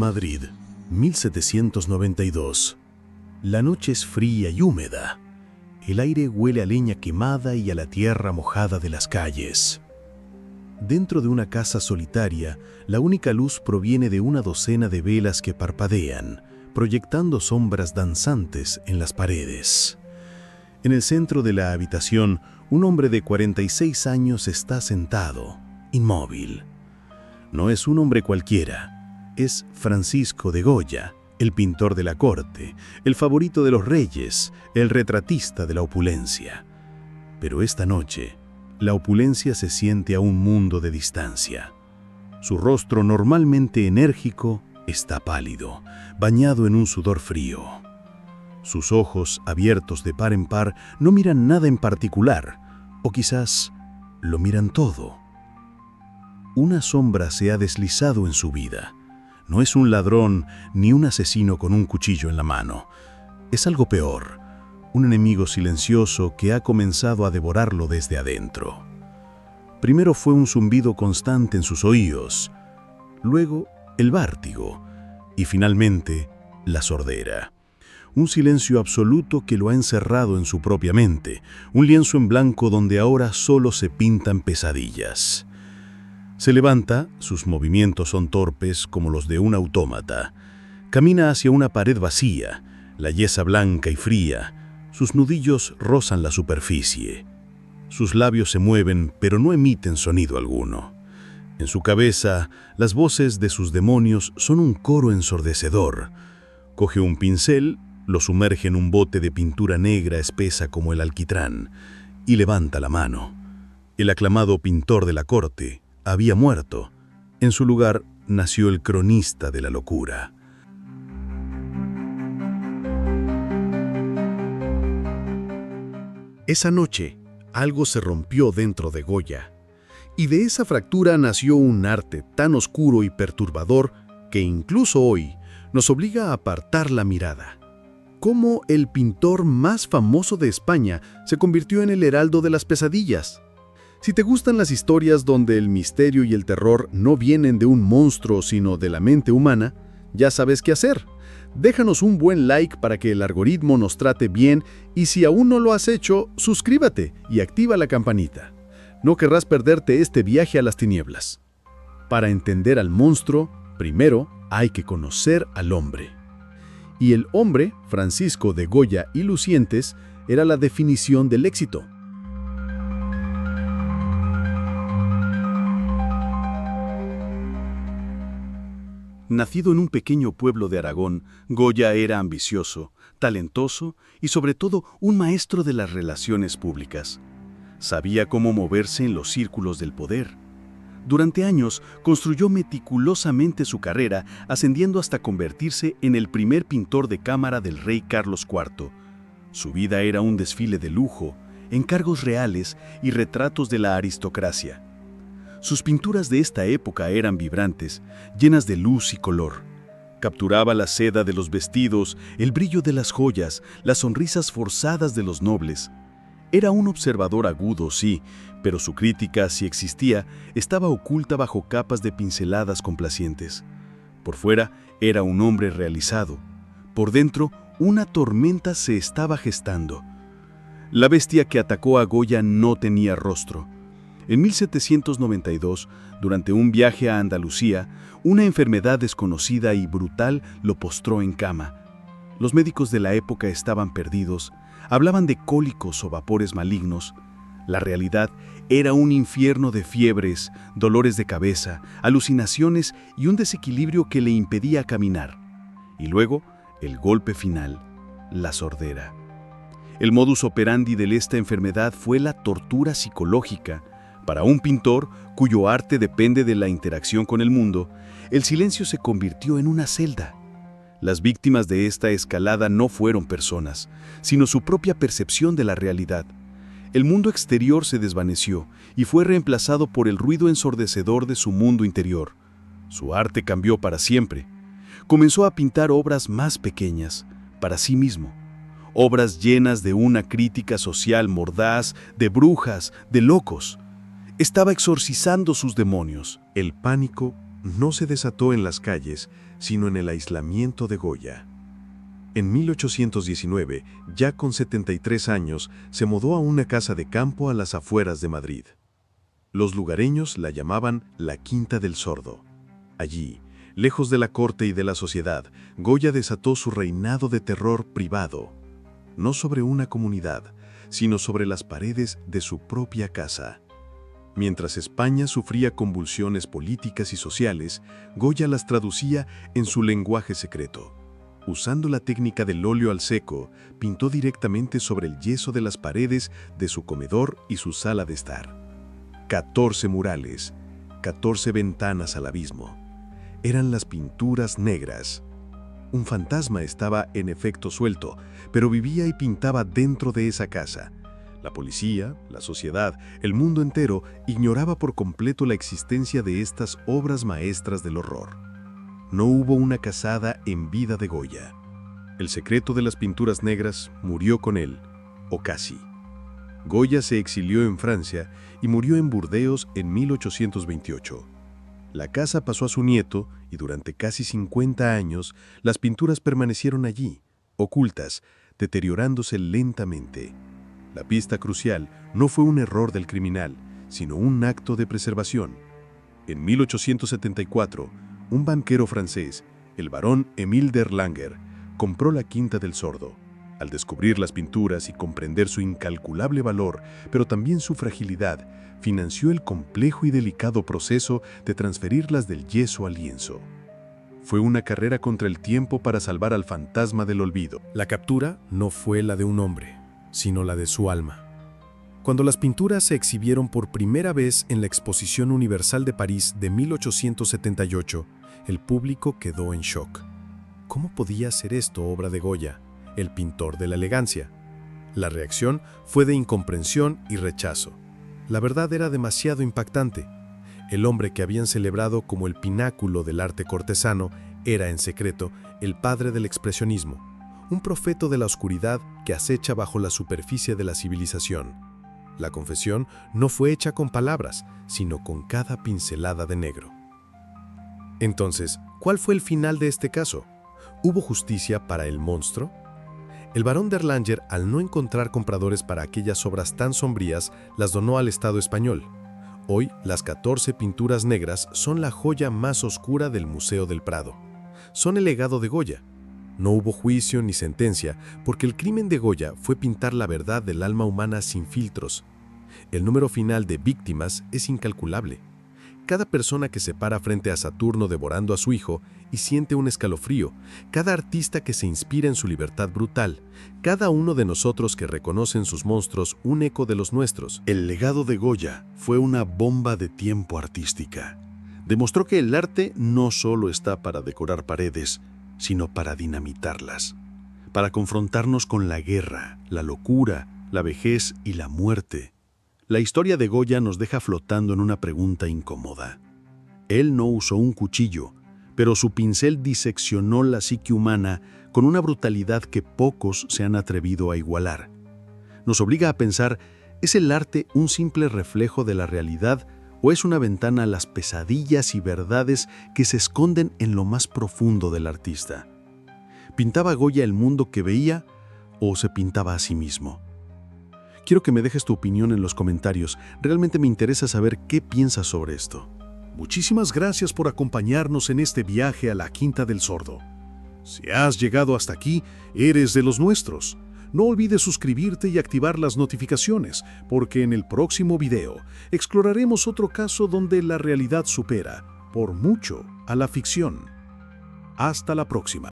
Madrid, 1792. La noche es fría y húmeda. El aire huele a leña quemada y a la tierra mojada de las calles. Dentro de una casa solitaria, la única luz proviene de una docena de velas que parpadean, proyectando sombras danzantes en las paredes. En el centro de la habitación, un hombre de 46 años está sentado, inmóvil. No es un hombre cualquiera, es Francisco de Goya, el pintor de la corte, el favorito de los reyes, el retratista de la opulencia. Pero esta noche, la opulencia se siente a un mundo de distancia. Su rostro, normalmente enérgico, está pálido, bañado en un sudor frío. Sus ojos, abiertos de par en par, no miran nada en particular, o quizás lo miran todo. Una sombra se ha deslizado en su vida. No es un ladrón ni un asesino con un cuchillo en la mano. Es algo peor, un enemigo silencioso que ha comenzado a devorarlo desde adentro. Primero fue un zumbido constante en sus oídos, luego el vértigo y finalmente la sordera. Un silencio absoluto que lo ha encerrado en su propia mente, un lienzo en blanco donde ahora solo se pintan pesadillas. Se levanta, sus movimientos son torpes como los de un autómata. Camina hacia una pared vacía, la yesa blanca y fría. Sus nudillos rozan la superficie. Sus labios se mueven, pero no emiten sonido alguno. En su cabeza, las voces de sus demonios son un coro ensordecedor. Coge un pincel, lo sumerge en un bote de pintura negra espesa como el alquitrán, y levanta la mano. El aclamado pintor de la corte había muerto. En su lugar nació el cronista de la locura. Esa noche, algo se rompió dentro de Goya, y de esa fractura nació un arte tan oscuro y perturbador que incluso hoy nos obliga a apartar la mirada. Cómo el pintor más famoso de España se convirtió en el heraldo de las pesadillas. Si te gustan las historias donde el misterio y el terror no vienen de un monstruo sino de la mente humana, ya sabes qué hacer. Déjanos un buen like para que el algoritmo nos trate bien y si aún no lo has hecho, suscríbete y activa la campanita. No querrás perderte este viaje a las tinieblas. Para entender al monstruo, primero hay que conocer al hombre. Y el hombre, Francisco de Goya y Lucientes, era la definición del éxito. Nacido en un pequeño pueblo de Aragón, Goya era ambicioso, talentoso y sobre todo un maestro de las relaciones públicas. Sabía cómo moverse en los círculos del poder. Durante años construyó meticulosamente su carrera, ascendiendo hasta convertirse en el primer pintor de cámara del rey Carlos IV. Su vida era un desfile de lujo, encargos reales y retratos de la aristocracia. Sus pinturas de esta época eran vibrantes, llenas de luz y color. Capturaba la seda de los vestidos, el brillo de las joyas, las sonrisas forzadas de los nobles. Era un observador agudo, sí, pero su crítica, si existía, estaba oculta bajo capas de pinceladas complacientes. Por fuera, era un hombre realizado. Por dentro, una tormenta se estaba gestando. La bestia que atacó a Goya no tenía rostro. En 1792, durante un viaje a Andalucía, una enfermedad desconocida y brutal lo postró en cama. Los médicos de la época estaban perdidos, hablaban de cólicos o vapores malignos. La realidad era un infierno de fiebres, dolores de cabeza, alucinaciones y un desequilibrio que le impedía caminar. Y luego, el golpe final, la sordera. El modus operandi de esta enfermedad fue la tortura psicológica. Para un pintor, cuyo arte depende de la interacción con el mundo, el silencio se convirtió en una celda. Las víctimas de esta escalada no fueron personas, sino su propia percepción de la realidad. El mundo exterior se desvaneció y fue reemplazado por el ruido ensordecedor de su mundo interior. Su arte cambió para siempre. Comenzó a pintar obras más pequeñas, para sí mismo. Obras llenas de una crítica social mordaz, de brujas, de locos. Estaba exorcizando sus demonios. El pánico no se desató en las calles, sino en el aislamiento de Goya. En 1819, ya con 73 años, se mudó a una casa de campo a las afueras de Madrid. Los lugareños la llamaban la Quinta del Sordo. Allí, lejos de la corte y de la sociedad, Goya desató su reinado de terror privado, no sobre una comunidad, sino sobre las paredes de su propia casa. Mientras España sufría convulsiones políticas y sociales, Goya las traducía en su lenguaje secreto. Usando la técnica del óleo al seco, pintó directamente sobre el yeso de las paredes de su comedor y su sala de estar. 14 murales, 14 ventanas al abismo. Eran las pinturas negras. Un fantasma estaba en efecto suelto, pero vivía y pintaba dentro de esa casa. La policía, la sociedad, el mundo entero ignoraba por completo la existencia de estas obras maestras del horror. No hubo una casada en vida de Goya. El secreto de las pinturas negras murió con él, o casi. Goya se exilió en Francia y murió en Burdeos en 1828. La casa pasó a su nieto y durante casi 50 años las pinturas permanecieron allí, ocultas, deteriorándose lentamente. La pista crucial no fue un error del criminal, sino un acto de preservación. En 1874, un banquero francés, el barón Émile d'Erlanger, compró la Quinta del Sordo. Al descubrir las pinturas y comprender su incalculable valor, pero también su fragilidad, financió el complejo y delicado proceso de transferirlas del yeso al lienzo. Fue una carrera contra el tiempo para salvar al fantasma del olvido. La captura no fue la de un hombre, sino la de su alma. Cuando las pinturas se exhibieron por primera vez en la Exposición Universal de París de 1878, el público quedó en shock. ¿Cómo podía ser esto obra de Goya, el pintor de la elegancia? La reacción fue de incomprensión y rechazo. La verdad era demasiado impactante. El hombre que habían celebrado como el pináculo del arte cortesano era, en secreto, el padre del expresionismo, un profeta de la oscuridad que acecha bajo la superficie de la civilización. La confesión no fue hecha con palabras, sino con cada pincelada de negro. Entonces, ¿cuál fue el final de este caso? ¿Hubo justicia para el monstruo? El barón d'Erlanger, al no encontrar compradores para aquellas obras tan sombrías, las donó al Estado español. Hoy, las 14 pinturas negras son la joya más oscura del Museo del Prado. Son el legado de Goya. No hubo juicio ni sentencia, porque el crimen de Goya fue pintar la verdad del alma humana sin filtros. El número final de víctimas es incalculable. Cada persona que se para frente a Saturno devorando a su hijo y siente un escalofrío, cada artista que se inspira en su libertad brutal, cada uno de nosotros que reconoce en sus monstruos un eco de los nuestros. El legado de Goya fue una bomba de tiempo artística. Demostró que el arte no solo está para decorar paredes, sino para dinamitarlas, para confrontarnos con la guerra, la locura, la vejez y la muerte. La historia de Goya nos deja flotando en una pregunta incómoda. Él no usó un cuchillo, pero su pincel diseccionó la psique humana con una brutalidad que pocos se han atrevido a igualar. Nos obliga a pensar, ¿es el arte un simple reflejo de la realidad o es una ventana a las pesadillas y verdades que se esconden en lo más profundo del artista? ¿Pintaba Goya el mundo que veía o se pintaba a sí mismo? Quiero que me dejes tu opinión en los comentarios. Realmente me interesa saber qué piensas sobre esto. Muchísimas gracias por acompañarnos en este viaje a la Quinta del Sordo. Si has llegado hasta aquí, eres de los nuestros. No olvides suscribirte y activar las notificaciones, porque en el próximo video exploraremos otro caso donde la realidad supera, por mucho, a la ficción. Hasta la próxima.